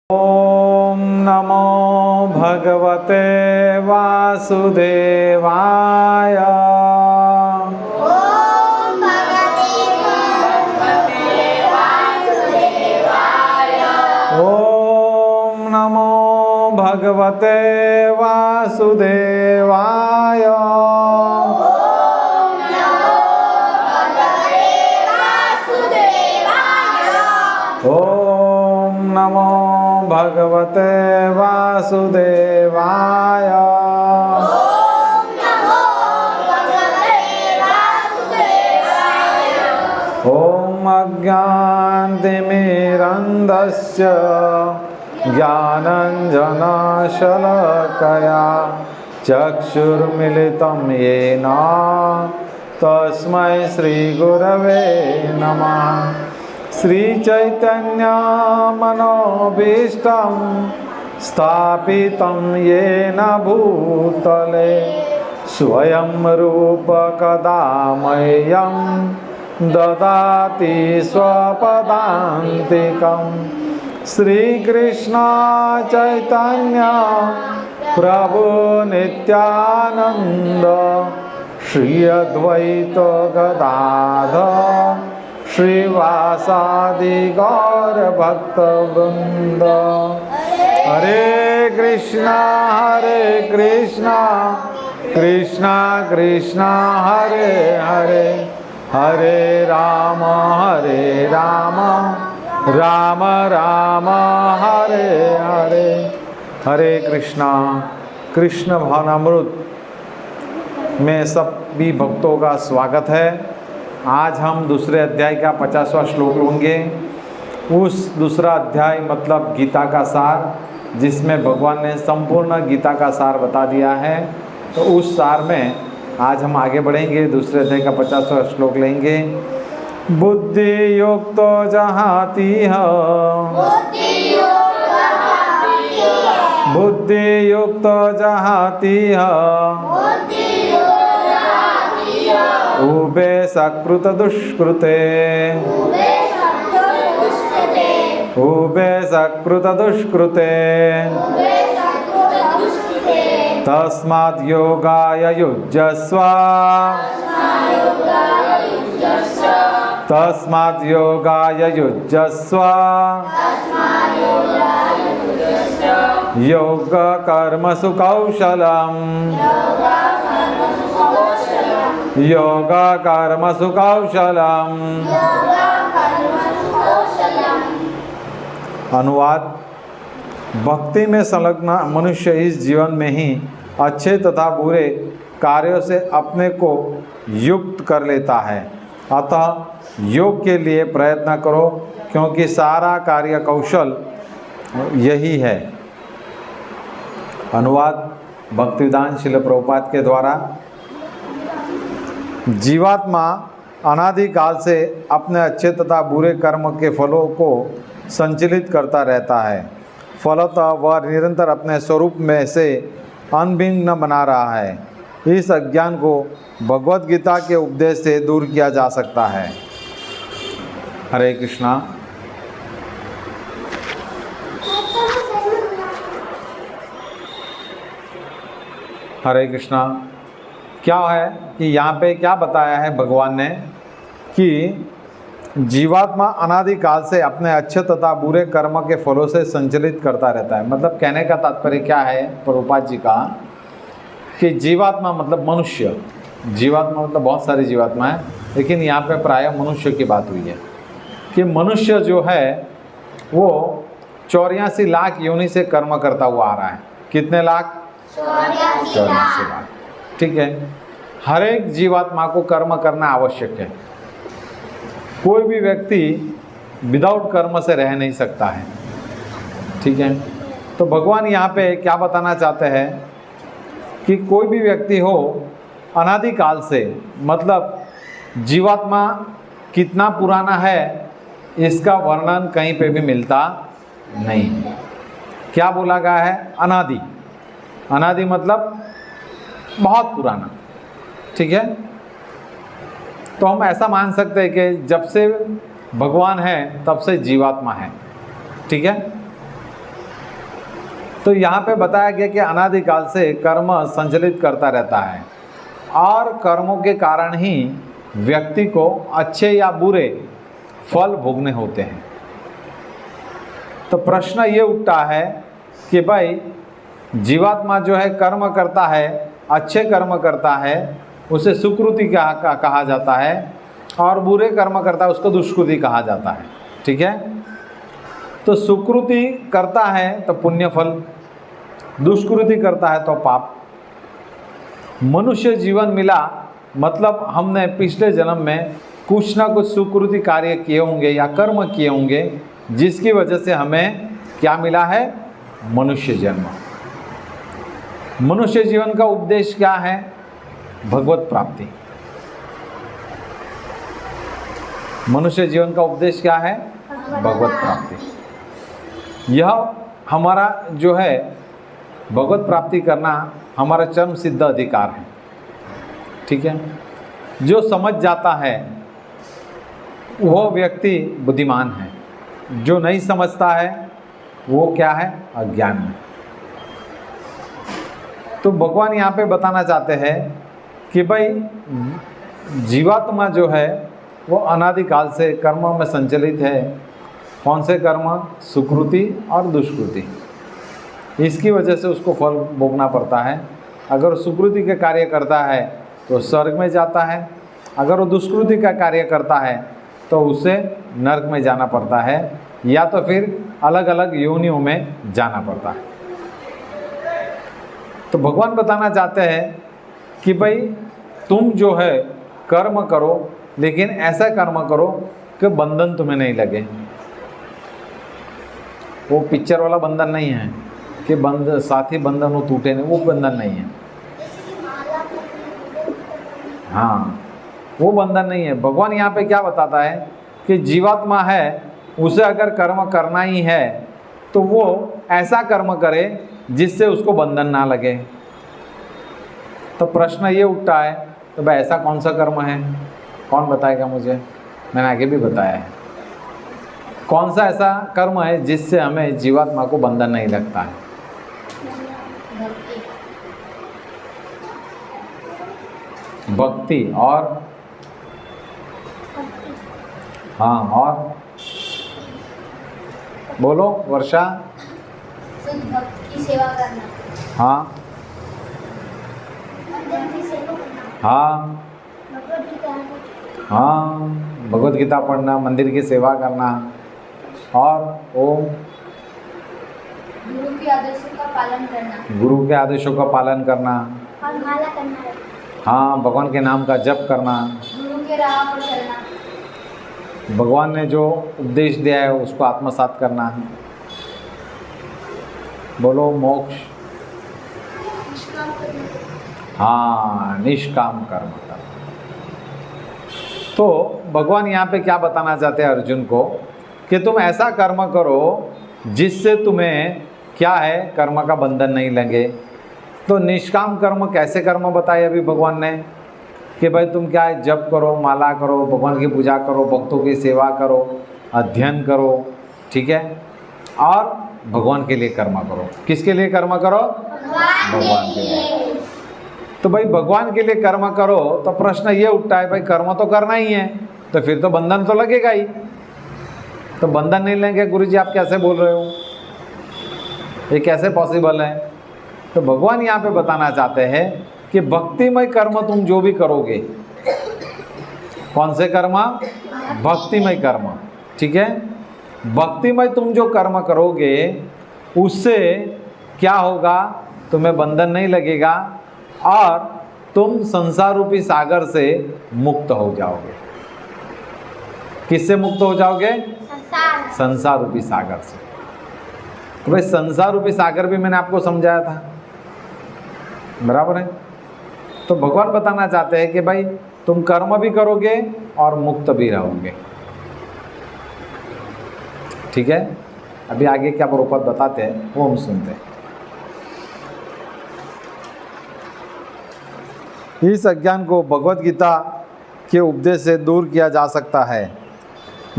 ओम नमो भगवते वासुदेवाय। ओम भगवते वासुदेवाय। ओम नमो भगवते वासुदेवाय। ओम नमो भगवते वासुदेवाय। ओम नमो भगवते वासुदेवाय। ओम नमो भगवते वासुदेवाय। ओम अज्ञानतिमिरन्धस्य ज्ञानञ्जनशलाकया चक्षुर्मिलितं येन तस्मै श्रीगुरवे नमः। श्रीचैतन्यमनोभीष्टं स्थापितं येन भूतले स्वयं रूपकदा मह्यं ददाति स्वपदान्तिकं। श्रीकृष्ण चैतन्य प्रभु नित्यानंद श्री अद्वैत गदाधर श्रीवासादि गौर भक्तवृंद। हरे कृष्णा कृष्णा कृष्णा हरे हरे, हरे राम राम राम हरे हरे। हरे कृष्णा। कृष्ण भावनामृत में सभी भक्तों का स्वागत है। आज हम दूसरे अध्याय का 50वां श्लोक लेंगे। उस दूसरा अध्याय मतलब गीता का सार, जिसमें भगवान ने संपूर्ण गीता का सार बता दिया है। तो उस सार में आज हम आगे बढ़ेंगे। दूसरे अध्याय का 50वां श्लोक लेंगे। बुद्धि युक्तो जहातीह, बुद्धि युक्तो जहातीह, उभे सकृत दुष्कृते, उभे सकृत दुष्कृते, तस्माद् योगाय युज्यस्व, तस्माद् योगाय युज्यस्व, योग कर्मसु कौशलम्, योग कर्मसु कौशलम्। अनुवाद। भक्ति में संलग्न मनुष्य इस जीवन में ही अच्छे तथा बुरे कार्यों से अपने को युक्त कर लेता है। अतः योग के लिए प्रयत्न करो, क्योंकि सारा कार्य कौशल यही है। अनुवाद भक्तिवेदांत श्रील प्रभुपाद के द्वारा। जीवात्मा अनादिकाल से अपने अच्छे तथा बुरे कर्म के फलों को संचलित करता रहता है। फलतः वह निरंतर अपने स्वरूप में से अनभिन्न बना रहा है। इस अज्ञान को भगवत गीता के उपदेश से दूर किया जा सकता है। हरे कृष्णा। हरे कृष्णा। क्या है कि यहाँ पे क्या बताया है भगवान ने कि जीवात्मा अनादिकाल से अपने अच्छे तथा बुरे कर्म के फलों से संचलित करता रहता है। मतलब कहने का तात्पर्य क्या है प्रभुपाद जी का, कि जीवात्मा मतलब मनुष्य, जीवात्मा मतलब बहुत सारी जीवात्मा है, लेकिन यहाँ पे प्रायः मनुष्य की बात हुई है कि मनुष्य जो है वो 84 लाख योनि से कर्म करता हुआ आ रहा है। कितने लाख? 84 लाख। ठीक है। हर एक जीवात्मा को कर्म करना आवश्यक है। कोई भी व्यक्ति विदाउट कर्म से रह नहीं सकता है। ठीक है। तो भगवान यहाँ पे क्या बताना चाहते हैं कि कोई भी व्यक्ति हो अनादिकाल से, मतलब जीवात्मा कितना पुराना है इसका वर्णन कहीं पे भी मिलता नहीं। क्या बोला गया है? अनादि। अनादि मतलब बहुत पुराना। ठीक है। तो हम ऐसा मान सकते हैं कि जब से भगवान है तब से जीवात्मा है। ठीक है। तो यहाँ पे बताया गया कि अनादिकाल से कर्म संचालित करता रहता है और कर्मों के कारण ही व्यक्ति को अच्छे या बुरे फल भोगने होते हैं। तो प्रश्न ये उठता है कि भाई जीवात्मा जो है कर्म करता है, अच्छे कर्म करता है, उसे सुकृति कहा जाता है, और बुरे कर्म करता है उसको दुष्कृति कहा जाता है। ठीक है, तो सुकृति करता है तो पुण्य फल, दुष्कृति करता है तो पाप। मनुष्य जीवन मिला मतलब हमने पिछले जन्म में कुछ ना कुछ सुकृति कार्य किए होंगे या कर्म किए होंगे, जिसकी वजह से हमें क्या मिला है? मनुष्य जन्म। मनुष्य जीवन का उद्देश्य क्या है? भगवत प्राप्ति। मनुष्य जीवन का उद्देश्य क्या है? भगवत प्राप्ति। यह हमारा जो है भगवत प्राप्ति करना हमारा चरम सिद्ध अधिकार है। ठीक है, जो समझ जाता है वह व्यक्ति बुद्धिमान है, जो नहीं समझता है वो क्या है? अज्ञान है। तो भगवान यहाँ पे बताना चाहते हैं कि भाई जीवात्मा जो है वो अनादिकाल से कर्मों में संचालित है। कौन से कर्म? सुकृति और दुष्कृति। इसकी वजह से उसको फल भोगना पड़ता है। अगर सुकृति के कार्य करता है तो स्वर्ग में जाता है, अगर वो दुष्कृति का कार्य करता है तो उसे नरक में जाना पड़ता है, या तो फिर अलग अलग योनियों में जाना पड़ता है। तो भगवान बताना चाहते हैं कि भाई तुम जो है कर्म करो, लेकिन ऐसा कर्म करो कि बंधन तुम्हें नहीं लगे। वो पिक्चर वाला बंधन नहीं है कि साथी बंधन वो टूटे नहीं, वो बंधन नहीं है। हाँ, वो बंधन नहीं है। भगवान यहाँ पे क्या बताता है कि जीवात्मा है, उसे अगर कर्म करना ही है तो वो ऐसा कर्म करे जिससे उसको बंधन ना लगे। तो प्रश्न ये उठता है, तो भाई ऐसा कौन सा कर्म है? कौन बताएगा मुझे? मैंने आगे भी बताया है। कौन सा ऐसा कर्म है जिससे हमें जीवात्मा को बंधन नहीं लगता है? भक्ति। और हाँ, और बोलो वर्षा। शुद्ध भक्त की सेवा करना। हाँ मंदिर की सेवा करना। हाँ भगवत गीता। हाँ, भगवत गीता पढ़ना, मंदिर की सेवा करना, और ओम गुरु के आदेशों का पालन करना। गुरु के आदेशों का पालन करना। और माला करना है। हाँ, भगवान के नाम का जप करना। गुरु के राह पर चलना। भगवान ने जो उपदेश दिया है उसको आत्मसात करना। बोलो मोक्ष। निष्काम करना। हाँ, निष्काम कर्म करना। तो भगवान यहाँ पे क्या बताना चाहते हैं अर्जुन को कि तुम ऐसा कर्म करो जिससे तुम्हें क्या है? कर्म का बंधन नहीं लगे। तो निष्काम कर्म कैसे कर्म बताए अभी भगवान ने कि भाई तुम क्या है? जप करो, माला करो, भगवान की पूजा करो, भक्तों की सेवा करो, अध्ययन करो। ठीक है, और भगवान के लिए कर्म करो। किसके लिए कर्म करो? भगवान के लिए। तो भाई भगवान के लिए कर्म करो, तो प्रश्न ये उठता है भाई कर्म तो करना ही है, तो फिर तो बंधन तो लगेगा ही। तो बंधन नहीं लेंगे गुरुजी, आप कैसे बोल रहे हो? ये कैसे पॉसिबल है? तो भगवान यहाँ पे बताना चाहते हैं कि भक्तिमय कर्म तुम जो भी करोगे, कौन से कर्म? भक्तिमय कर्म। ठीक है, भक्तिमय तुम जो कर्म करोगे उससे क्या होगा? तुम्हें बंधन नहीं लगेगा और तुम संसार रूपी सागर से मुक्त हो जाओगे। किससे मुक्त हो जाओगे? संसार। संसार रूपी सागर से। तो भाई संसार रूपी सागर भी मैंने आपको समझाया था, बराबर है। तो भगवान बताना चाहते हैं कि भाई तुम कर्म भी करोगे और मुक्त भी रहोगे। ठीक है, अभी आगे क्या प्रभुपाद बताते हैं वो हम सुनते हैं। इस अज्ञान को भगवत गीता के उपदेश से दूर किया जा सकता है।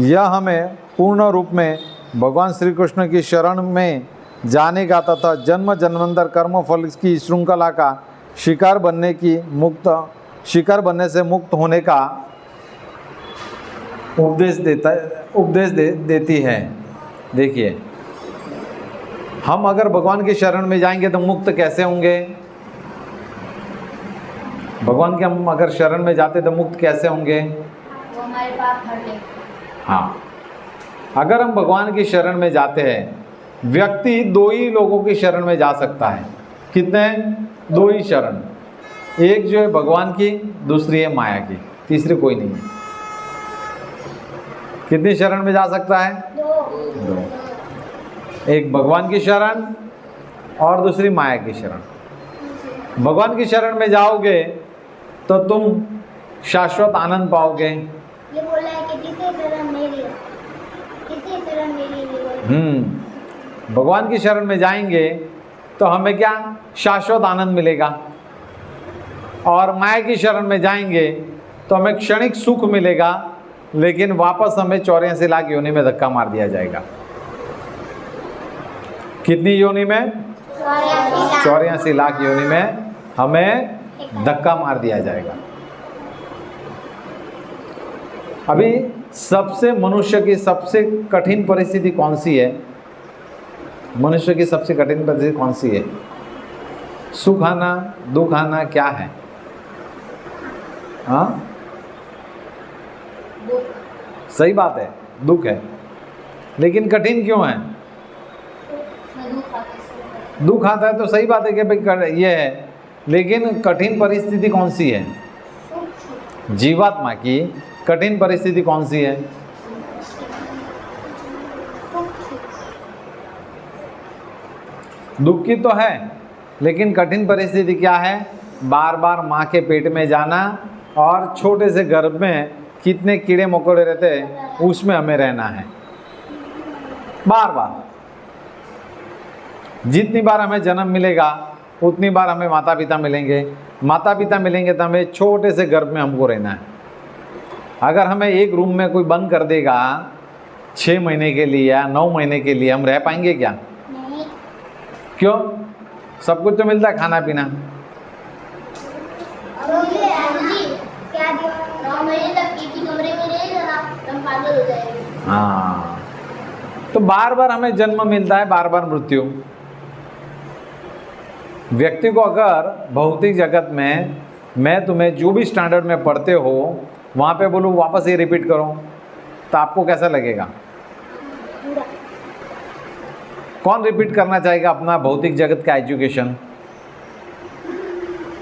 यह हमें पूर्ण रूप में भगवान श्री कृष्ण की शरण में जाने का तथा जन्म जन्मांतर कर्म फल की श्रृंखला का शिकार बनने से मुक्त होने का उपदेश देती है। देखिए, हम अगर भगवान की शरण में जाएंगे तो मुक्त कैसे होंगे? भगवान के हम अगर शरण में जाते तो मुक्त कैसे होंगे? वो हमारे पाप भर ले। हाँ, अगर हम भगवान की शरण में जाते हैं, व्यक्ति दो ही लोगों की शरण में जा सकता है। कितने? दो ही शरण, एक जो है भगवान की, दूसरी है माया की, तीसरी कोई नहीं है। कितनी शरण में जा सकता है? दो। एक भगवान की शरण और दूसरी माया की शरण। भगवान की शरण में जाओगे तो तुम शाश्वत आनंद पाओगे। ये बोला है कि किसी शरण मेरी, किसी शरण मेरी। भगवान की शरण में जाएंगे तो हमें क्या? शाश्वत आनंद मिलेगा। और माया की शरण में जाएंगे तो हमें क्षणिक सुख मिलेगा, लेकिन वापस हमें 84 लाख योनि में धक्का मार दिया जाएगा। कितनी योनि में? 84 लाख योनि में हमें धक्का मार दिया जाएगा। अभी सबसे मनुष्य की सबसे कठिन परिस्थिति कौन सी है? मनुष्य की सबसे कठिन परिस्थिति कौन सी है? सुख आना, दुख आना, क्या है? हाँ, सही बात है, दुख है, लेकिन कठिन क्यों है? दुख आता है तो सही बात है कि भाई ये है, लेकिन कठिन परिस्थिति कौन सी है? जीवात्मा की कठिन परिस्थिति कौन सी है? दुख की तो है, लेकिन कठिन परिस्थिति क्या है? बार बार माँ के पेट में जाना और छोटे से गर्भ में कितने कीड़े मकोड़े रहते हैं, उसमें हमें रहना है बार बार। जितनी बार हमें जन्म मिलेगा उतनी बार हमें माता पिता मिलेंगे, माता पिता मिलेंगे तो हमें छोटे से गर्भ में हमको रहना है। अगर हमें एक रूम में कोई बंद कर देगा 6 महीने के लिए या 9 महीने के लिए, हम रह पाएंगे क्या? नहीं। क्यों? सब कुछ तो मिलता है, खाना पीना। क्या 9 महीने तक एक ही कमरे में रहेगा ना, हम पागल हो जाएंगे। हाँ, तो बार बार हमें जन्म मिलता है, बार बार मृत्यु। व्यक्ति को अगर भौतिक जगत में मैं तुम्हें जो भी स्टैंडर्ड में पढ़ते हो वहाँ पे बोलूँ वापस ये रिपीट करो, तो आपको कैसा लगेगा? कौन रिपीट करना चाहेगा अपना भौतिक जगत का एजुकेशन?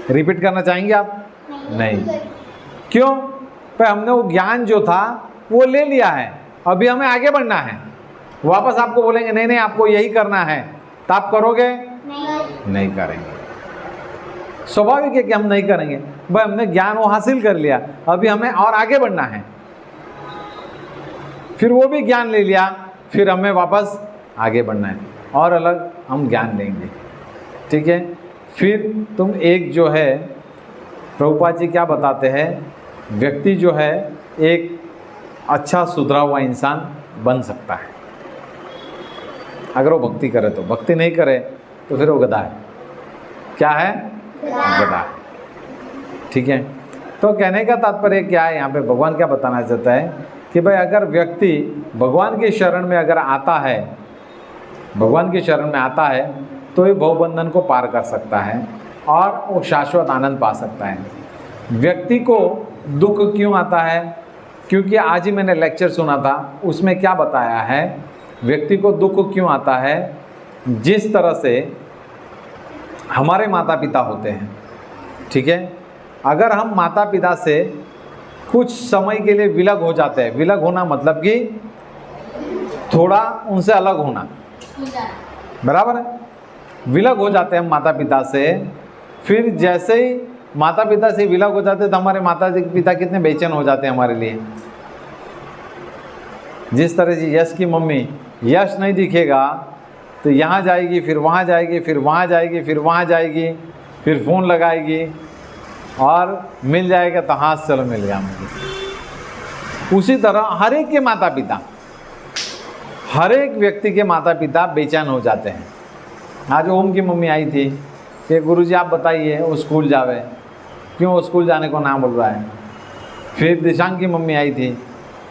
रिपीट करना चाहेंगे आप? नहीं। क्यों? पर हमने वो ज्ञान जो था वो ले लिया है, अभी हमें आगे बढ़ना है। वापस आपको बोलेंगे नहीं नहीं आपको यही करना है, तो आप करोगे? नहीं करेंगे। स्वाभाविक है कि हम नहीं करेंगे। भाई हमने ज्ञान वो हासिल कर लिया, अभी हमें और आगे बढ़ना है। फिर वो भी ज्ञान ले लिया, फिर हमें वापस आगे बढ़ना है और अलग हम ज्ञान लेंगे। ठीक है, फिर तुम एक जो है प्रभुपाद जी क्या बताते हैं, व्यक्ति जो है एक अच्छा सुधरा हुआ इंसान बन सकता है अगर वो भक्ति करे तो। भक्ति नहीं करे तो फिर वो गधा है। क्या है? गधा। ठीक है, तो कहने का तात्पर्य क्या है यहाँ पे? भगवान क्या बताना चाहता है कि भाई अगर व्यक्ति भगवान की शरण में अगर आता है, भगवान की शरण में आता है तो ये भवबंधन को पार कर सकता है और वो शाश्वत आनंद पा सकता है। व्यक्ति को दुख क्यों आता है? क्योंकि आज ही मैंने लेक्चर सुना था, उसमें क्या बताया है, व्यक्ति को दुख क्यों आता है? जिस तरह से हमारे माता पिता होते हैं, ठीक है, अगर हम माता पिता से कुछ समय के लिए विलग हो जाते हैं, विलग होना मतलब कि थोड़ा उनसे अलग होना, बराबर है, विलग हो जाते हैं हम माता पिता से। फिर जैसे ही माता पिता से विलग हो जाते हैं तो हमारे माता पिता कितने बेचैन हो जाते हैं हमारे लिए। जिस तरह से यश की मम्मी, यश नहीं दिखेगा तो यहाँ जाएगी, फिर वहाँ जाएगी, फिर वहाँ जाएगी, फिर वहाँ जाएगी, फिर फ़ोन लगाएगी और मिल जाएगा तो हाँ चलो मिल गया मुझे। उसी तरह हर एक के माता पिता, हर एक व्यक्ति के माता पिता बेचैन हो जाते हैं। आज ओम की मम्मी आई थी कि गुरुजी आप बताइए वो स्कूल जावे, क्यों वो स्कूल जाने को ना बोल रहा है। फिर दिशांग की मम्मी आई थी,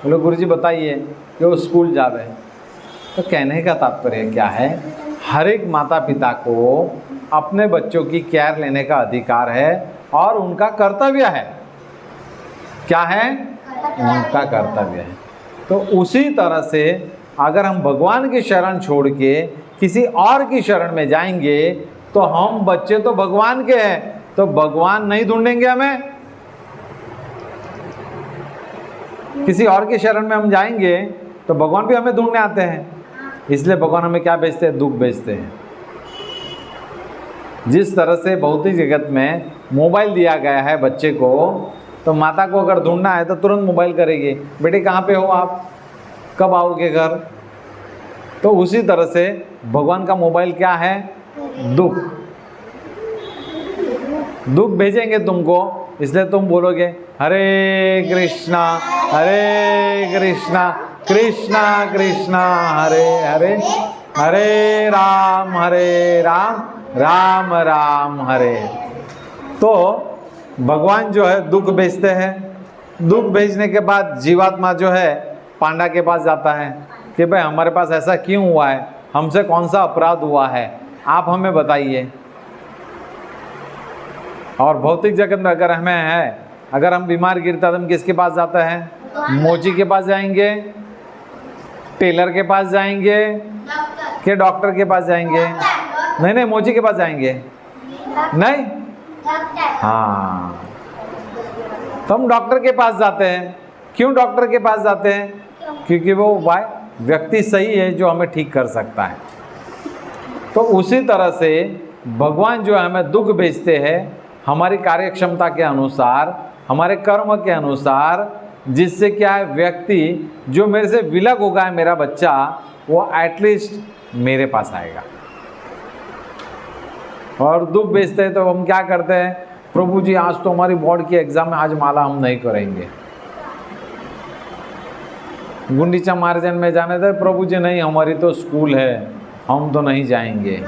बोले गुरुजी बताइए कि वो स्कूल जावे। तो कहने का तात्पर्य क्या है, हर एक माता पिता को अपने बच्चों की केयर लेने का अधिकार है और उनका कर्तव्य है। क्या है? उनका कर्तव्य है। तो उसी तरह से अगर हम भगवान की शरण छोड़ के किसी और की शरण में जाएंगे तो हम बच्चे तो भगवान के हैं, तो भगवान नहीं ढूंढेंगे हमें। किसी और की शरण में हम जाएंगे तो भगवान भी हमें ढूंढने आते हैं, इसलिए भगवान हमें क्या भेजते हैं? दुख भेजते हैं। जिस तरह से भौतिक जगत में मोबाइल दिया गया है बच्चे को, तो माता को अगर ढूंढना है तो तुरंत मोबाइल करेगी, बेटे कहाँ पे हो आप, कब आओगे घर। तो उसी तरह से भगवान का मोबाइल क्या है? दुख। दुख भेजेंगे तुमको, इसलिए तुम बोलोगे हरे कृष्णा कृष्णा कृष्णा हरे हरे, हरे राम राम राम हरे। तो भगवान जो है दुख भेजते हैं। दुख भेजने के बाद जीवात्मा जो है पांडा के पास जाता है कि भाई हमारे पास ऐसा क्यों हुआ है, हमसे कौन सा अपराध हुआ है, आप हमें बताइए। और भौतिक जगत में अगर हमें है, अगर हम बीमार गिरता तो हम किसके पास जाते हैं? मोची के पास जाएंगे, टेलर के पास जाएंगे, कि डॉक्टर के पास जाएंगे? नहीं, मोची के पास जाएंगे। नहीं, हाँ, तो हम डॉक्टर के पास जाते हैं। क्यों डॉक्टर के पास जाते हैं? क्योंकि वो व्यक्ति सही है जो हमें ठीक कर सकता है। तो उसी तरह से भगवान जो हमें दुख भेजते हैं हमारी कार्यक्षमता के अनुसार, हमारे कर्म के अनुसार, जिससे क्या है, व्यक्ति जो मेरे से विलग होगा है मेरा बच्चा, वो एटलीस्ट मेरे पास आएगा। और दुख भेजते हैं तो हम क्या करते हैं? प्रभु जी आज तो हमारी बोर्ड की एग्जाम है, आज माला हम नहीं करेंगे। गुंडीचा मार्जन में जाने थे, प्रभु जी नहीं हमारी तो स्कूल है, हम तो नहीं जाएंगे।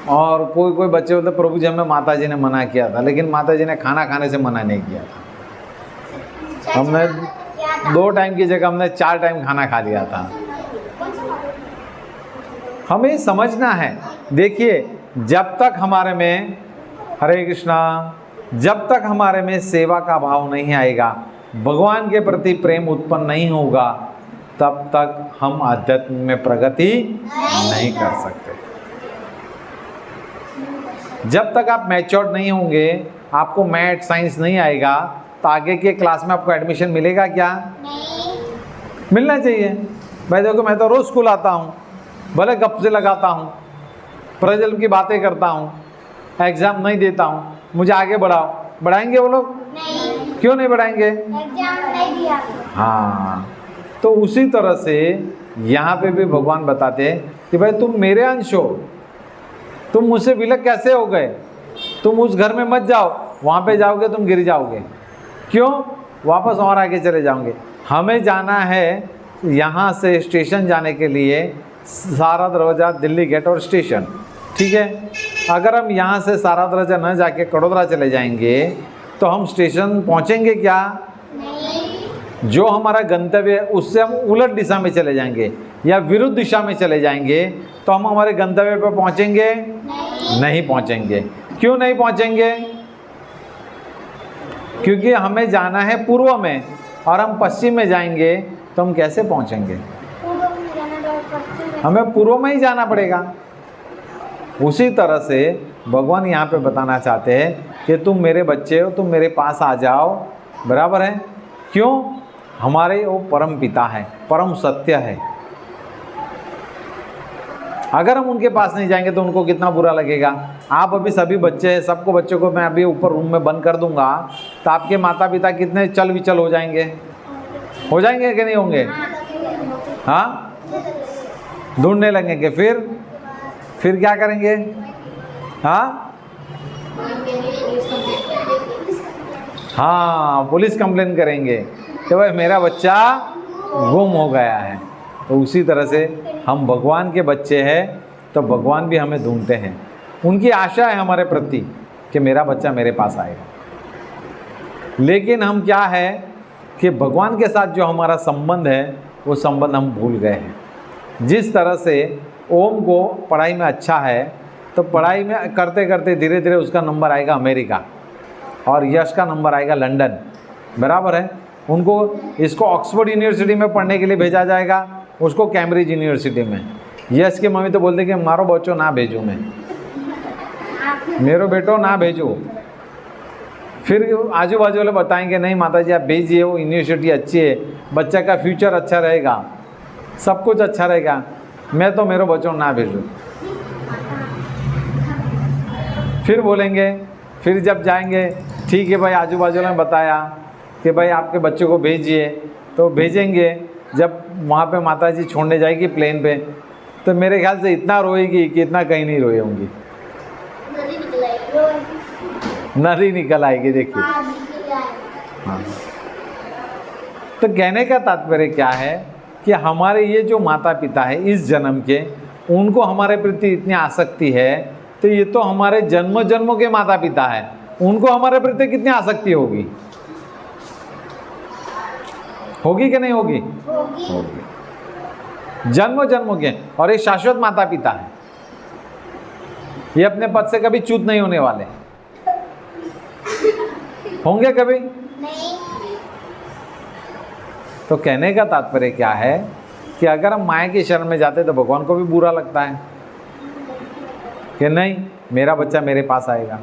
और कोई बच्चे बोलते प्रभु जी हमें माता जी ने मना किया था, लेकिन माता जी ने खाना खाने से मना नहीं किया था। हमने 2 टाइम की जगह हमने 4 टाइम खाना खा लिया था। हमें समझना है। देखिए, जब तक हमारे में, हरे कृष्णा, जब तक हमारे में सेवा का भाव नहीं आएगा, भगवान के प्रति प्रेम उत्पन्न नहीं होगा, तब तक हम आध्यात्म में प्रगति नहीं कर सकते। जब तक आप मैच्योर्ड नहीं होंगे, आपको मैथ साइंस नहीं आएगा, तो आगे के क्लास में आपको एडमिशन मिलेगा क्या? नहीं। मिलना चाहिए। भाई देखो, मैं तो रोज स्कूल आता हूँ, भले गप से लगाता हूँ, प्रजल की बातें करता हूँ, एग्जाम नहीं देता हूँ, मुझे आगे बढ़ाओ। बढ़ाएंगे वो लोग? नहीं। क्यों नहीं बढ़ाएंगे? एग्जाम नहीं दिया। हाँ, तो उसी तरह से यहाँ पे भी भगवान बताते हैं कि भाई तुम मेरे अंश हो, तुम मुझसे विलग कैसे हो गए? तुम उस घर में मत जाओ, वहाँ पे जाओगे तुम गिर जाओगे। क्यों? वापस और आगे चले जाओगे। हमें जाना है यहाँ से स्टेशन जाने के लिए सारा दरवाज़ा, दिल्ली गेट और स्टेशन, ठीक है। अगर हम यहाँ से सारा दरवाज़ा न जाके कड़ोदरा चले जाएंगे तो हम स्टेशन पहुँचेंगे क्या? नहीं। जो हमारा गंतव्य है उससे हम उलट दिशा में चले जाएंगे या विरुद्ध दिशा में चले जाएंगे तो हम हमारे गंतव्य पर पहुँचेंगे? नहीं पहुँचेंगे। क्यों नहीं पहुँचेंगे? क्योंकि हमें जाना है पूर्व में और हम पश्चिम में जाएंगे तो हम कैसे पहुँचेंगे? हमें पूर्व में ही जाना पड़ेगा। उसी तरह से भगवान यहाँ पे बताना चाहते हैं कि तुम मेरे बच्चे हो, तुम मेरे पास आ जाओ, बराबर है। क्यों? हमारे वो परम पिता है, परम सत्य है। अगर हम उनके पास नहीं जाएंगे तो उनको कितना बुरा लगेगा। आप अभी सभी बच्चे हैं, सबको बच्चों को मैं अभी ऊपर रूम में बंद कर दूंगा तो आपके माता पिता कितने चल विचल हो जाएंगे कि नहीं होंगे? हाँ, ढूंढने लगेंगे। फिर क्या करेंगे? हाँ, पुलिस कंप्लेन करेंगे कि भाई मेरा बच्चा गुम हो गया है। तो उसी तरह से हम भगवान के बच्चे हैं, तो भगवान भी हमें ढूंढते हैं। उनकी आशा है हमारे प्रति कि मेरा बच्चा मेरे पास आएगा। लेकिन हम क्या है कि भगवान के साथ जो हमारा संबंध है वो संबंध हम भूल गए हैं। जिस तरह से ओम को पढ़ाई में अच्छा है, तो पढ़ाई में करते करते धीरे धीरे उसका नंबर आएगा अमेरिका और यश का नंबर आएगा लंदन, बराबर है। उनको इसको ऑक्सफोर्ड यूनिवर्सिटी में पढ़ने के लिए भेजा जाएगा, उसको कैम्ब्रिज यूनिवर्सिटी में। यश की मम्मी तो बोलते कि मारो बच्चों ना भेजो, मैं मेरो बेटो ना भेजो। फिर आजू बाजू वाले बताएंगे नहीं माता जी आप भेजिए, वो यूनिवर्सिटी अच्छी है, बच्चा का फ्यूचर अच्छा रहेगा, सब कुछ अच्छा रहेगा, मैं तो मेरो बच्चों ना भेजूँ। फिर बोलेंगे, फिर जब जाएंगे ठीक है भाई आजू बाजू वाले ने बताया कि भाई आपके बच्चे को भेजिए, तो भेजेंगे। जब वहाँ पे माता जी छोड़ने जाएगी प्लेन पे, तो मेरे ख्याल से इतना रोएगी कि इतना कहीं नहीं रोए होंगी, नदी निकल आएगी। देखिए हाँ, तो कहने का तात्पर्य क्या है कि हमारे ये जो माता पिता है इस जन्म के, उनको हमारे प्रति इतनी आसक्ति है, तो ये तो हमारे जन्म जन्मों के माता पिता है, उनको हमारे प्रति कितनी आसक्ति होगी, होगी कि नहीं होगी? होगी। जन्म जन्मों के, और ये शाश्वत माता पिता है, ये अपने पद से कभी च्युत नहीं होने वाले। होंगे कभी? नहीं। तो कहने का तात्पर्य क्या है कि अगर हम माया की शरण में जाते तो भगवान को भी बुरा लगता है कि नहीं मेरा बच्चा मेरे पास आएगा,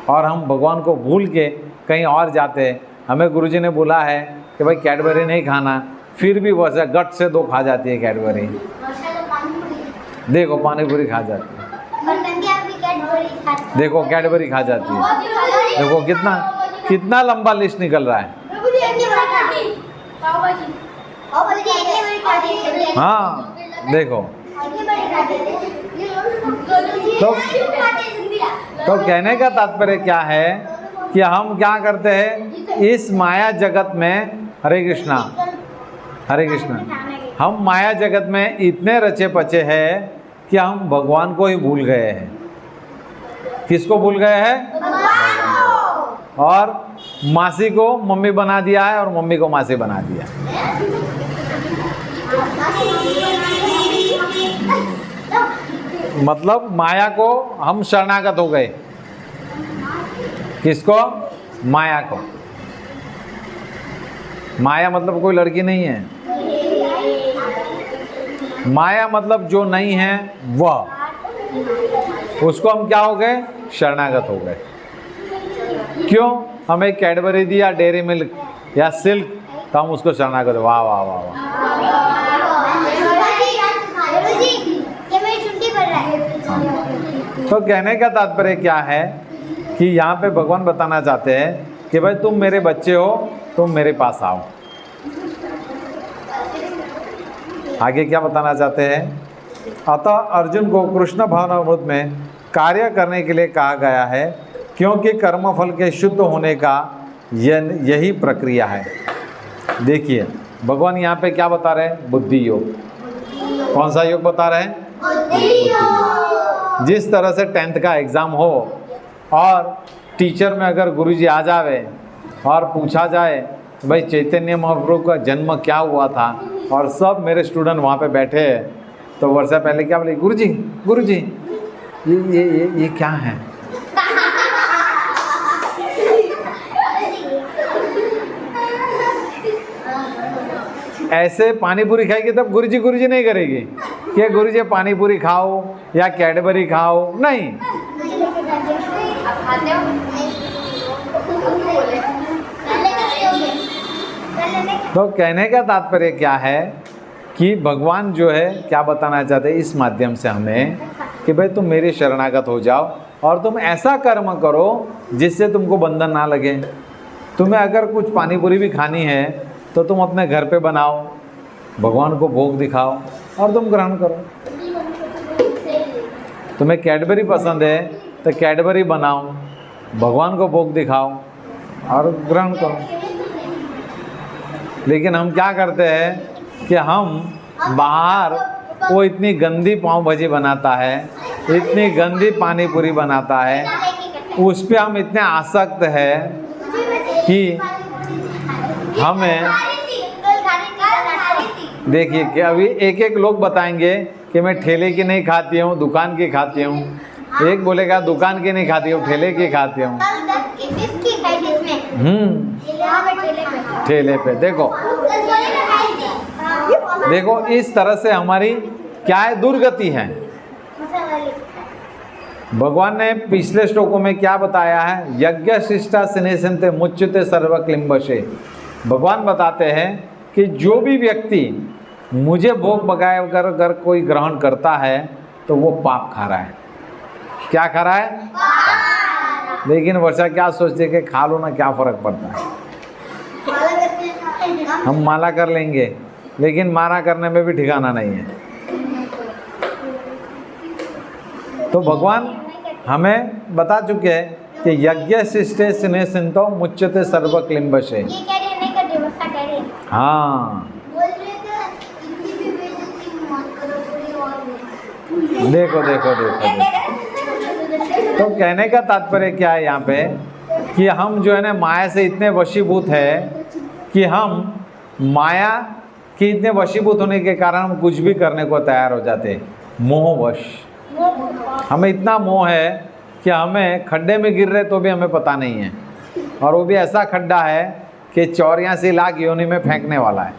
और हम भगवान को भूल के कहीं और जाते हैं। हमें गुरुजी ने बोला है कि भाई कैडबरी नहीं खाना, फिर भी वैसे गट से 2 खा जाती है कैडबरी। देखो पानी पूरी खा जाती है, देखो कैडबरी खा जाती है, देखो कितना कितना लंबा लिस्ट निकल रहा है। हाँ देखो, तो कहने का तात्पर्य क्या है कि हम क्या करते हैं इस माया जगत में, हरे कृष्णा हरे कृष्णा, हम माया जगत में इतने रचे पचे हैं कि हम भगवान को ही भूल गए हैं। किसको भूल गए हैं? और मासी को मम्मी बना दिया है और मम्मी को मासी बना दिया। मतलब माया को हम शरणागत हो गए। किसको? माया को। माया मतलब कोई लड़की नहीं है, माया मतलब जो नहीं है वह, उसको हम क्या हो गए? शरणागत हो गए। क्यों? हमें कैडबरी दिया, डेयरी मिल्क या सिल्क, तो हम उसको शरणागत। वाह वाह वाह वाह। तो कहने का तात्पर्य क्या है कि यहाँ पे भगवान बताना चाहते हैं कि भाई तुम मेरे बच्चे हो, तुम मेरे पास आओ। आगे क्या बताना चाहते हैं? अतः अर्जुन को कृष्ण भावनामृत में कार्य करने के लिए कहा गया है, क्योंकि कर्मफल के शुद्ध होने का यही प्रक्रिया है। देखिए भगवान यहाँ पे क्या बता रहे हैं? बुद्धि योग। कौन सा योग बता रहे हैं? जिस तरह से 10th का एग्ज़ाम हो और टीचर में अगर गुरुजी आ जावे और पूछा जाए भाई चैतन्य महाप्रभु का जन्म क्या हुआ था, और सब मेरे स्टूडेंट वहाँ पे बैठे हैं, तो वर्षा पहले क्या बोले? गुरुजी गुरुजी ये क्या है? ऐसे पानी पूरी खाएगी तब गुरुजी नहीं करेगी कि गुरुजी पानी पूरी खाओ या कैडबरी खाओ, नहीं। तो कहने का तात्पर्य क्या है कि भगवान जो है क्या बताना चाहते हैं इस माध्यम से हमें कि भाई तुम मेरे शरणागत हो जाओ और तुम ऐसा कर्म करो जिससे तुमको बंधन ना लगे। तुम्हें अगर कुछ पानी पूरी भी खानी है तो तुम अपने घर पे बनाओ, भगवान को भोग दिखाओ और तुम ग्रहण करो। तुम्हें कैडबरी पसंद है तो कैडबरी बनाओ, भगवान को भोग दिखाओ और ग्रहण करो। लेकिन हम क्या करते हैं कि हम बाहर वो इतनी गंदी पाव भाजी बनाता है, इतनी गंदी पानी पूरी बनाता है, उस पे हम इतने आसक्त है कि हमें देखिए कि अभी एक एक लोग बताएंगे कि मैं ठेले की नहीं खाती हूँ, दुकान की खाती हूँ। एक बोलेगा दुकान की नहीं खाती हूँ, ठेले की खाती हूँ। ठेले पे देखो इस तरह से हमारी क्या है, दुर्गति है। भगवान ने पिछले श्लोकों में क्या बताया है, यज्ञ शिष्टा स्नेहसंते मुच्यते सर्वक्लिम्बशे। भगवान बताते हैं कि जो भी व्यक्ति मुझे भोग बगाए अगर कोई ग्रहण करता है तो वो पाप खा रहा है। क्या खा रहा है? लेकिन वर्षा क्या सोचते कि खा लो ना, क्या फर्क पड़ता है, हम माला कर लेंगे, लेकिन माला करने में भी ठिकाना नहीं है। तो भगवान हमें बता चुके हैं कि यज्ञ शिष्टे स्नेह सिंतो मुच्यते सर्वक्लिम्बशे। हाँ देखो देखो देखो, देखो। तो कहने का तात्पर्य क्या है यहाँ पे कि हम जो है ना माया से इतने वशीभूत है कि हम माया के इतने वशीभूत होने के कारण हम कुछ भी करने को तैयार हो जाते हैं, मोहवश। हमें इतना मोह है कि हमें खड्डे में गिर रहे तो भी हमें पता नहीं है, और वो भी ऐसा खड्डा है कि 84 लाख योनि में फेंकने वाला है,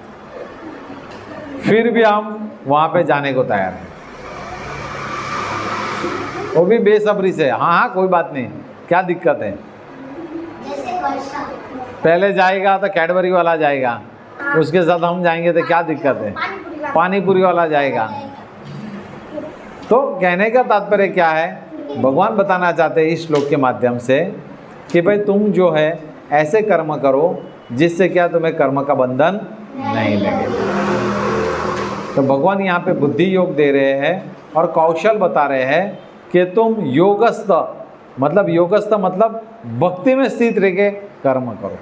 फिर भी हम वहाँ पे जाने को तैयार हैं, वो भी बेसब्री से। हाँ हाँ कोई बात नहीं, क्या दिक्कत है। पहले जाएगा तो कैडबरी वाला जाएगा, उसके साथ हम जाएंगे तो क्या दिक्कत है, पानी पूरी वाला जाएगा। तो कहने का तात्पर्य क्या है, भगवान बताना चाहते हैं इस श्लोक के माध्यम से कि भाई तुम जो है ऐसे कर्म करो जिससे क्या तुम्हें कर्म का बंधन नहीं लगे। तो भगवान यहाँ पे बुद्धि योग दे रहे हैं और कौशल बता रहे हैं कि तुम योगस्थ मतलब भक्ति में स्थित रह के कर्म करो।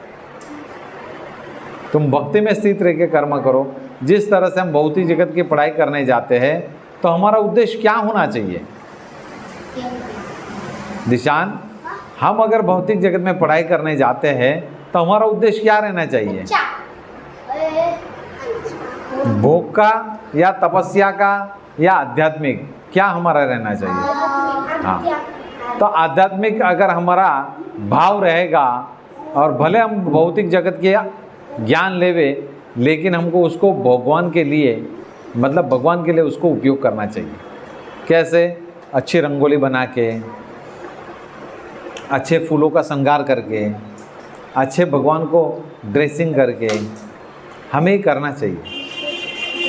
तुम भक्ति में स्थित रह के कर्म करो। जिस तरह से हम भौतिक जगत की पढ़ाई करने जाते हैं तो हमारा उद्देश्य क्या होना चाहिए दिशान? हम अगर भौतिक जगत में पढ़ाई करने जाते हैं तो हमारा उद्देश्य क्या रहना चाहिए? भोग का या तपस्या का या आध्यात्मिक, क्या हमारा रहना चाहिए? हाँ, तो आध्यात्मिक अगर हमारा भाव रहेगा और भले हम भौतिक जगत के ज्ञान लेवे, लेकिन हमको उसको भगवान के लिए भगवान के लिए उसको उपयोग करना चाहिए। कैसे? अच्छी रंगोली बना के, अच्छे फूलों का श्रृंगार करके, अच्छे भगवान को ड्रेसिंग करके हमें करना चाहिए।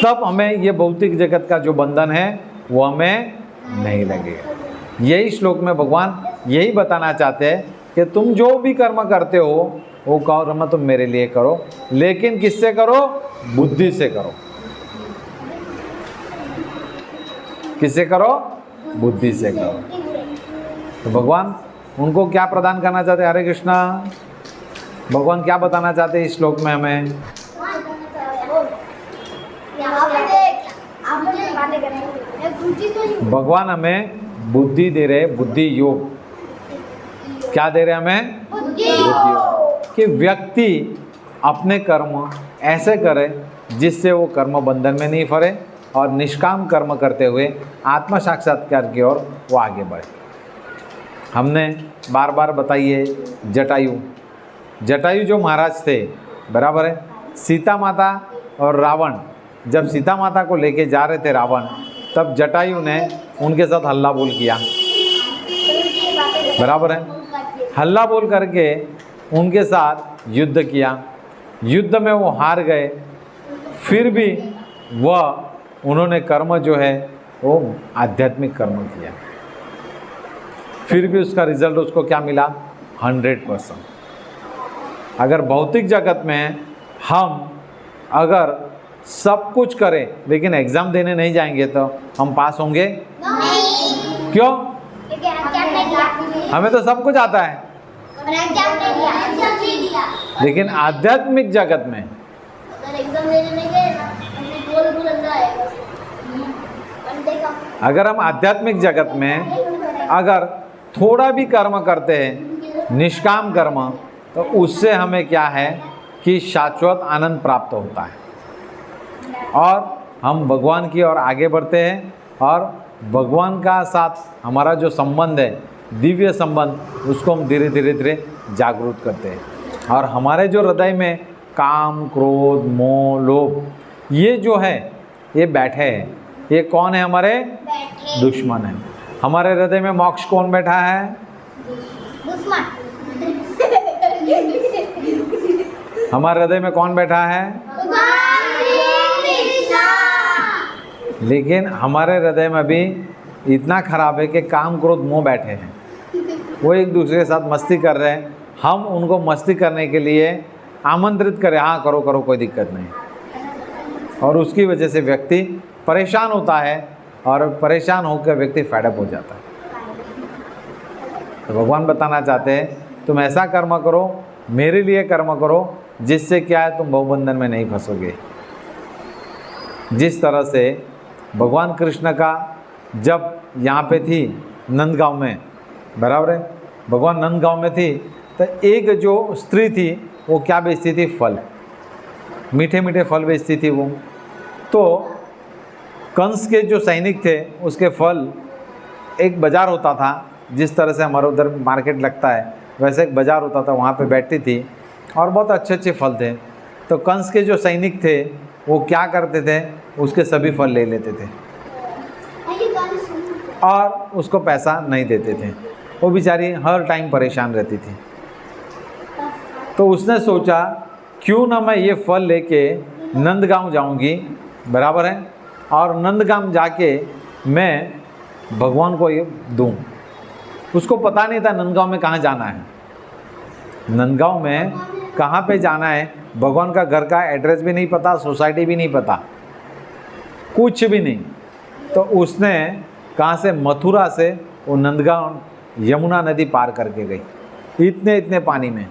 तब हमें ये भौतिक जगत का जो बंधन है वो हमें नहीं लगेगा। यही श्लोक में भगवान यही बताना चाहते हैं कि तुम जो भी कर्म करते हो वो कर्म तुम मेरे लिए करो, लेकिन किससे करो? बुद्धि से करो। किससे करो? बुद्धि से करो। तो भगवान उनको क्या प्रदान करना चाहते हैं? हरे कृष्णा। भगवान क्या बताना चाहते हैं इस श्लोक में हमें? भगवान हमें बुद्धि दे रहे, बुद्धि योग। क्या दे रहे हमें? बुद्धि योग। कि व्यक्ति अपने कर्म ऐसे करे जिससे वो कर्म बंधन में नहीं फंसे और निष्काम कर्म करते हुए आत्म साक्षात्कार की ओर वो आगे बढ़े। हमने बार बार बताइए जटायु जो महाराज थे, बराबर है। सीता माता और रावण जब सीता माता को लेके जा रहे थे रावण, तब जटायु ने उनके साथ हल्ला बोल किया, बराबर है। हल्ला बोल करके उनके साथ युद्ध किया। युद्ध में वो हार गए, फिर भी उन्होंने कर्म जो है वो आध्यात्मिक कर्म किया, फिर भी उसका रिजल्ट उसको क्या मिला? 100%। अगर भौतिक जगत में हम अगर सब कुछ करें लेकिन एग्ज़ाम देने नहीं जाएंगे तो हम पास होंगे? नहीं। क्यों? हमें तो सब कुछ आता है, लेकिन आध्यात्मिक जगत में आएगा अंडे का। अगर हम आध्यात्मिक जगत में अगर थोड़ा भी कर्म करते हैं, निष्काम कर्म, तो उससे हमें क्या है कि शाश्वत आनंद प्राप्त होता है और हम भगवान की ओर आगे बढ़ते हैं और भगवान का साथ हमारा जो संबंध है, दिव्य संबंध, उसको हम धीरे धीरे धीरे जागरूक करते हैं और हमारे जो हृदय में काम, क्रोध, मोह, लोभ ये जो है ये बैठे हैं। ये कौन है? हमारे बैठे दुश्मन है। हमारे हृदय में मोक्ष कौन बैठा है? दुश्मन। हमारे हृदय में कौन बैठा है? भगवान श्री कृष्ण। लेकिन हमारे हृदय में भी इतना खराब है कि काम, क्रोध, मोह बैठे हैं। वो एक दूसरे के साथ मस्ती कर रहे हैं, हम उनको मस्ती करने के लिए आमंत्रित करें, हाँ करो करो कोई दिक्कत नहीं, और उसकी वजह से व्यक्ति परेशान होता है और परेशान होकर व्यक्ति फेडअप हो जाता है। तो भगवान बताना चाहते हैं तुम ऐसा कर्म करो, मेरे लिए कर्म करो, जिससे क्या है तुम बहुबंधन में नहीं फंसोगे। जिस तरह से भगवान कृष्ण का जब यहाँ पे थी नंदगांव में, बराबर है, भगवान नंदगांव में थी, तो एक जो स्त्री थी वो क्या बेचती थी? फल, मीठे मीठे फल बेचती थी वो। तो कंस के जो सैनिक थे उसके फल, एक बाज़ार होता था, जिस तरह से हमारे उधर मार्केट लगता है वैसे एक बाज़ार होता था, वहाँ पे बैठती थी और बहुत अच्छे अच्छे फल थे। तो कंस के जो सैनिक थे वो क्या करते थे? उसके सभी फल ले लेते थे और उसको पैसा नहीं देते थे। वो बेचारी हर टाइम परेशान रहती थी। तो उसने सोचा क्यों ना मैं ये फल लेके नंदगांव जाऊंगी, बराबर है, और नंदगांव जाके मैं भगवान को ये दूं। उसको पता नहीं था नंदगांव में कहाँ जाना है, नंदगांव में कहाँ पे जाना है, भगवान का घर का एड्रेस भी नहीं पता, सोसाइटी भी नहीं पता, कुछ भी नहीं। तो उसने कहाँ से? मथुरा से वो नंदगांव यमुना नदी पार करके गई, इतने इतने पानी में,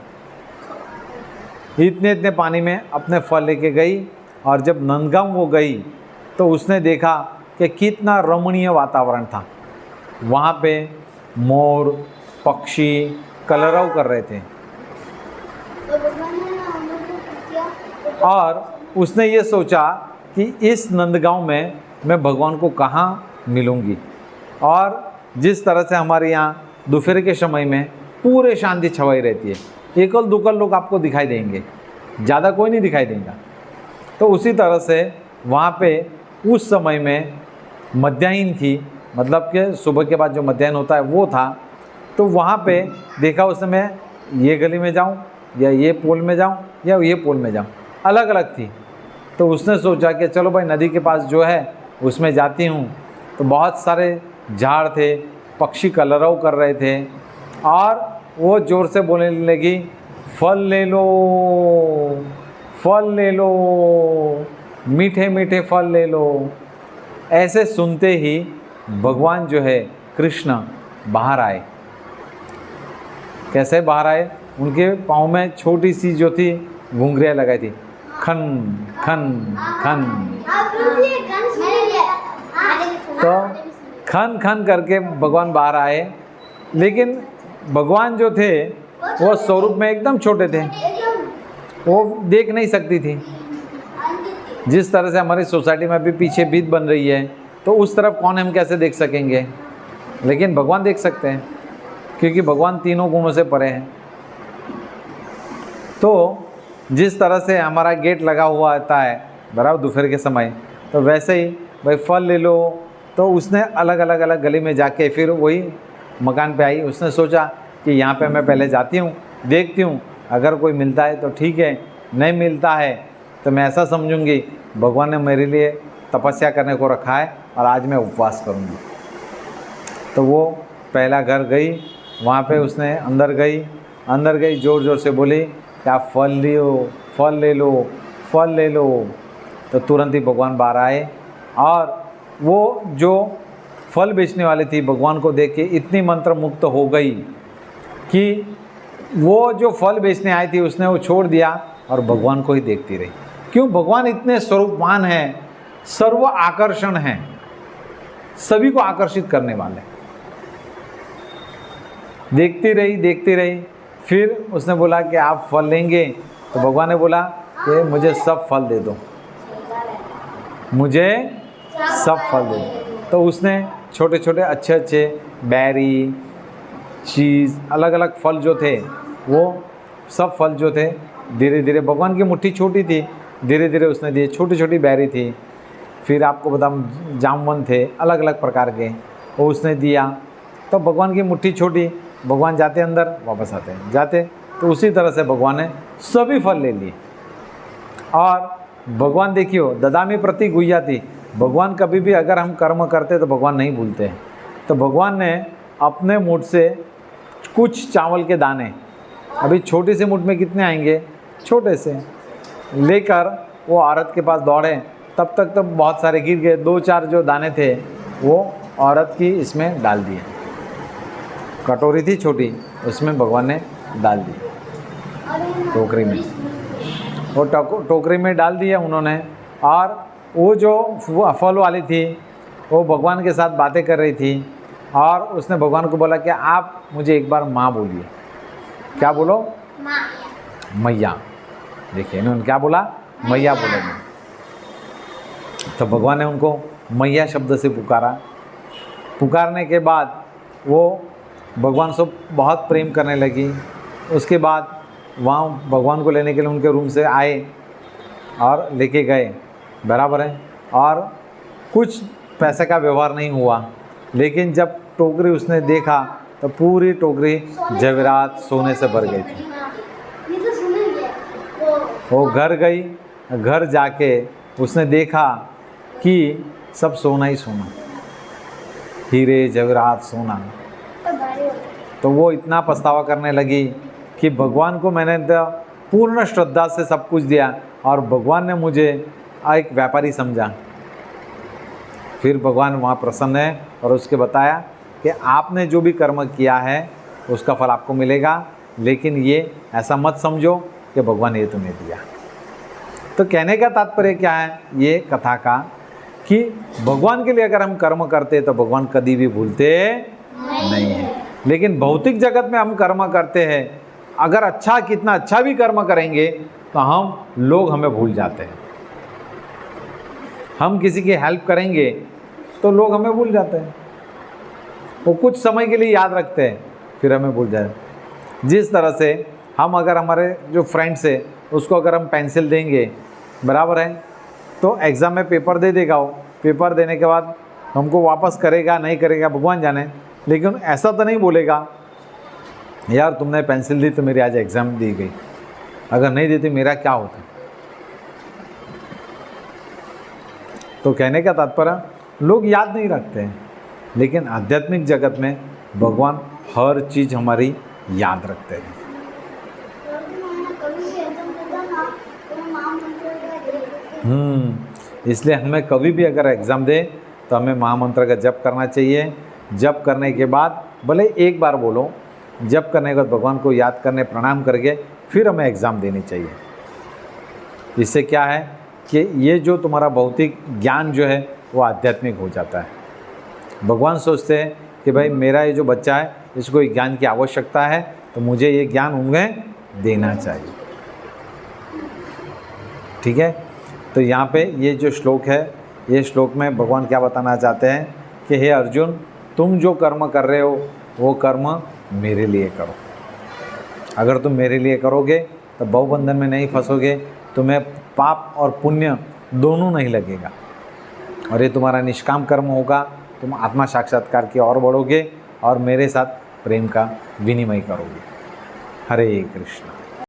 इतने इतने पानी में अपने फल लेके गई। और जब नंदगांव वो गई तो उसने देखा कि कितना रमणीय वातावरण था। वहाँ पे मोर, पक्षी कलरव कर रहे थे और उसने ये सोचा कि इस नंदगांव में मैं भगवान को कहाँ मिलूँगी। और जिस तरह से हमारे यहाँ दोपहर के समय में पूरे शांति छवाई रहती है, एकल दुकल लोग आपको दिखाई देंगे, ज़्यादा कोई नहीं दिखाई देगा। तो उसी तरह से वहाँ पे उस समय में मध्याह्न थी, मतलब कि सुबह के बाद जो मध्याह्न होता है वो था। तो वहाँ पे देखा उसने मैं ये गली में जाऊँ या ये पोल में जाऊँ या ये पोल में जाऊँ, अलग अलग थी। तो उसने सोचा कि चलो भाई नदी के पास जो है उसमें जाती हूँ। तो बहुत सारे झाड़ थे, पक्षी कलरव कर रहे थे और वो ज़ोर से बोलने लगी, फल ले लो, फल ले लो, मीठे मीठे फल ले लो। ऐसे सुनते ही भगवान जो है कृष्ण बाहर आए। कैसे बाहर आए? उनके पाँव में छोटी सी जो थी घुंघरियाँ लगाई थी, खन खन खन। तो खन खन करके भगवान बाहर आए। लेकिन भगवान जो थे वो स्वरूप में एकदम छोटे थे, वो देख नहीं सकती थी। जिस तरह से हमारी सोसाइटी में अभी पीछे भीत बन रही है, तो उस तरफ कौन हम कैसे देख सकेंगे? लेकिन भगवान देख सकते हैं, क्योंकि भगवान तीनों गुणों से परे हैं। तो जिस तरह से हमारा गेट लगा हुआ आता है बराबर दोपहर के समय, तो वैसे ही भाई फल ले लो। तो उसने अलग अलग अलग गली में जाके फिर वही मकान पे आई। उसने सोचा कि यहाँ पे मैं पहले जाती हूँ, देखती हूँ, अगर कोई मिलता है तो ठीक है, नहीं मिलता है तो मैं ऐसा समझूंगी भगवान ने मेरे लिए तपस्या करने को रखा है और आज मैं उपवास करूँगी। तो वो पहला घर गई, वहाँ पे उसने अंदर गई, ज़ोर ज़ोर से बोली कि आप फल लियो, फल ले लो, फल ले लो। तो तुरंत ही भगवान बाहर आए और वो जो फल बेचने वाली थी भगवान को देख के इतनी मंत्र मुक्त हो गई कि वो जो फल बेचने आई थी उसने वो छोड़ दिया और भगवान को ही देखती रही। क्यों? भगवान इतने स्वरूपवान हैं, सर्व आकर्षण हैं, सभी को आकर्षित करने वाले। देखती रही। फिर उसने बोला कि आप फल लेंगे, तो भगवान ने बोला कि मुझे सब फल दे दो, मुझे सब फल दे दो। तो उसने छोटे छोटे अच्छे बैरी, चीज़, अलग अलग फल जो थे, वो सब फल जो थे धीरे धीरे, भगवान की मुट्ठी छोटी थी, धीरे धीरे उसने दिए। छोटी छोटी बैरी थी, फिर आपको बताऊँ जामुन थे अलग अलग प्रकार के, वो उसने दिया। तो भगवान की मुट्ठी छोटी, भगवान जाते अंदर वापस आते जाते, तो उसी तरह से भगवान ने सभी फल ले लिए। और भगवान देखियो ददामी प्रति गुह्याति, भगवान कभी भी अगर हम कर्म करते तो भगवान नहीं भूलते हैं। तो भगवान ने अपने मुठ से कुछ चावल के दाने, अभी छोटी सी मुठ में कितने आएंगे, छोटे से, लेकर वो औरत के पास दौड़े। तब तक तो बहुत सारे गिर गए, 2-4 जो दाने थे वो औरत की इसमें डाल दिए, कटोरी थी छोटी, उसमें भगवान ने डाल दी, टोकरी में, वो टोकरी में डाल दिया उन्होंने। और वो जो फल वाली थी वो भगवान के साथ बातें कर रही थी, और उसने भगवान को बोला कि आप मुझे एक बार माँ बोलिए। क्या बोलो? मैया। देखिए इन्होंने क्या बोला? मैया बोलेंगे। तो भगवान ने उनको मैया शब्द से पुकारा। पुकारने के बाद वो भगवान से बहुत प्रेम करने लगी। उसके बाद वहाँ भगवान को लेने के लिए उनके रूम से आए और लेके गए, बराबर है। और कुछ पैसे का व्यवहार नहीं हुआ, लेकिन जब टोकरी उसने देखा तो पूरी टोकरी जवेरात सोने से भर गई थी। वो घर गई, घर जाके उसने देखा कि सब सोना ही सोना, हीरे जवेरात सोना। तो वो इतना पछतावा करने लगी कि भगवान को मैंने तो पूर्ण श्रद्धा से सब कुछ दिया और भगवान ने मुझे एक व्यापारी समझा। फिर भगवान वहाँ प्रसन्न है और उसके बताया कि आपने जो भी कर्म किया है उसका फल आपको मिलेगा, लेकिन ये ऐसा मत समझो कि भगवान ये तुम्हें दिया। तो कहने का तात्पर्य क्या है ये कथा का, कि भगवान के लिए अगर हम कर्म करते तो भगवान कभी भी भूलते नहीं है। लेकिन भौतिक जगत में हम कर्म करते हैं, अगर अच्छा कितना अच्छा भी कर्म करेंगे तो लोग हमें भूल जाते हैं। हम किसी की हेल्प करेंगे तो लोग हमें भूल जाते हैं, वो कुछ समय के लिए याद रखते हैं फिर हमें भूल जाए। जिस तरह से हम अगर हमारे जो फ्रेंड्स है उसको अगर हम पेंसिल देंगे, बराबर है, तो एग्ज़ाम में पेपर दे देगा, वो पेपर देने के बाद हमको वापस करेगा नहीं करेगा भगवान जाने, लेकिन ऐसा तो नहीं बोलेगा यार तुमने पेंसिल दी तो मेरी आज एग्ज़ाम दी गई, अगर नहीं देती मेरा क्या होता। तो कहने का तात्पर्य लोग याद नहीं रखते हैं, लेकिन आध्यात्मिक जगत में भगवान हर चीज़ हमारी याद रखते हैं। इसलिए हमें कभी भी अगर एग्ज़ाम दे तो हमें महामंत्र का जप करना चाहिए। जप करने के बाद भले एक बार बोलो, जप करने के बाद भगवान को याद करने प्रणाम करके फिर हमें एग्ज़ाम देनी चाहिए। इससे क्या है कि ये जो तुम्हारा भौतिक ज्ञान जो है वो आध्यात्मिक हो जाता है। भगवान सोचते हैं कि भाई मेरा ये जो बच्चा है इसको ज्ञान की आवश्यकता है, तो मुझे ये ज्ञान उन्हें देना चाहिए। ठीक है, तो यहाँ पे ये जो श्लोक है, ये श्लोक में भगवान क्या बताना चाहते हैं कि हे अर्जुन, तुम जो कर्म कर रहे हो वो कर्म मेरे लिए करो। अगर तुम मेरे लिए करोगे तो बहुबंधन में नहीं फंसोगे, तुम्हें पाप और पुण्य दोनों नहीं लगेगा, और ये तुम्हारा निष्काम कर्म होगा। तुम आत्मा साक्षात्कार की ओर बढ़ोगे और मेरे साथ प्रेम का विनिमय करोगे। हरे कृष्ण।